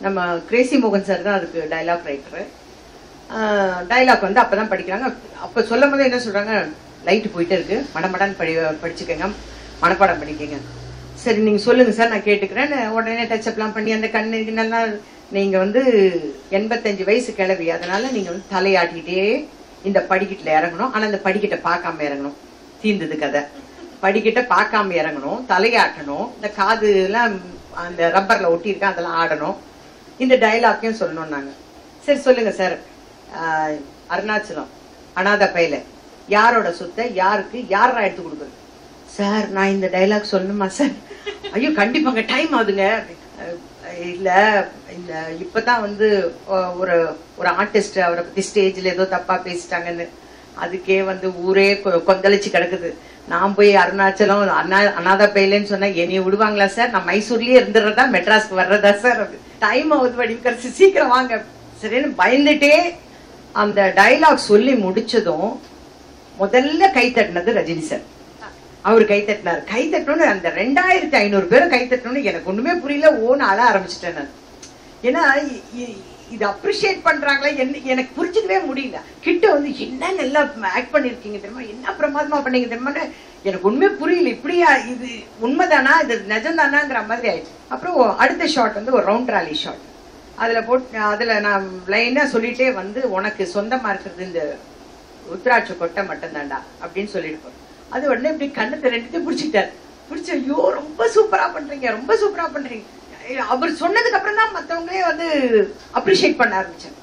நம்ம கிரேசி மோகன் சார் தான் அதுக்கு டைலாக் ரைட்டரு. டைலாக் வந்து அப்பதான் படிக்கிறாங்க. அப்ப சொல்லும் போது என்ன சொல்றாங்க, லைட்டு போயிட்டே இருக்கு, மடமடான்னு படிச்சுக்கங்க, மனப்பாடம் பண்ணிக்கங்க. சரி நீங்க சொல்லுங்க சார், நான் கேட்டுக்கிறேன். உடனே டச்சப்லாம் பண்ணி அந்த கண்ணெல்லாம், நீங்க வந்து 85 வயசு கிளவி, அதனால நீங்க வந்து தலையாட்டிக்கிட்டே இந்த படிக்கட்டுல இறங்கணும். ஆனா இந்த படிக்கட்டை பார்க்காம இறங்கணும். தீர்ந்தது கதை. படிக்கட்டை பார்க்காம இறங்கணும், தலையாட்டணும், இந்த காது எல்லாம் அந்த ரப்பர்ல ஒட்டி இருக்கா அதெல்லாம் ஆடணும். இந்த டைலாக்கையும் சொல்லணும் நாங்க. சரி சொல்லுங்க சார், அருணாச்சலம் அனாதை பையில யாரோட சொத்தை யாருக்கு யாரா எடுத்து கொடுக்குறது? சார் நான் இந்த டைலாக் சொல்லணுமா சார்? ஐயோ கண்டிப்பாங்க, டைம் ஆகுதுங்க. இல்ல இந்த இப்பதான் வந்து ஒரு ஒரு ஆர்டிஸ்ட் அவரை பத்தி ஸ்டேஜ்ல ஏதோ தப்பா பேசிட்டாங்கன்னு, அதுக்கே வந்து ஊரே கொந்தளிச்சு கிடக்குது. நான் போய் அருணாச்சலம் அனாதை பையிலன்னு சொன்னா என்னைய விடுவாங்களா சார்? நான் மைசூர்லயே இருந்துடுறதா மெட்ராஸ்க்கு வர்றதா சார்? டைம் ஆகுது வடிவக்கரசி, சீக்கிரம் வாங்க. சரின்னு பயந்துட்டே அந்த டைலாக் சொல்லி முடிச்சதும் முதல்ல கை தட்டினது ரஜினி சார். அவரு கை தட்டினார். கை தட்டணும்னு அந்த 2500 பேரும் கை தட்டணும்னு எனக்கு ஒண்ணுமே புரியல. ஓன்னு அழ ஆரம்பிச்சுட்டேன் நான். ஏன்னா இது அப்ரிஷியேட் பண்றாங்களா எனக்கு புரிஞ்சுக்கவே முடியல. கிட்ட வந்து என்ன நல்லா ஆக்ட் பண்ணிருக்கீங்க தெரியுமா, என்ன பிரமாதமா பண்ணீங்க தெரியுமா, எனக்கு ஒண்ணுமே புரியல. இப்படியா, இது உண்மைதானா, இது நிஜம்தானாங்கிற மாதிரி ஆயிடுச்சு. அப்புறம் அடுத்த ஷாட் வந்து ஒரு ரவுண்ட் ராலி ஷாட். அதுல நான் லைனா சொல்லிட்டே வந்து, உனக்கு சொந்தமா இருக்கிறது இந்த உத்ராட்ச கொட்டை மட்டும் தாண்டா அப்படின்னு சொல்லிட்டு போறேன். அது உடனே இப்படி கண்ணத்தை ரெண்டுத்தையும் பிடிச்சிட்டாரு. பிடிச்ச, ஐயோ ரொம்ப சூப்பரா பண்றீங்க, ரொம்ப சூப்பரா பண்றீங்க. அவர் சொன்னதுக்கு அப்புறம் தான் மத்தவங்களே வந்து அப்ரிஷியேட் பண்ண ஆரம்பிச்சாங்க.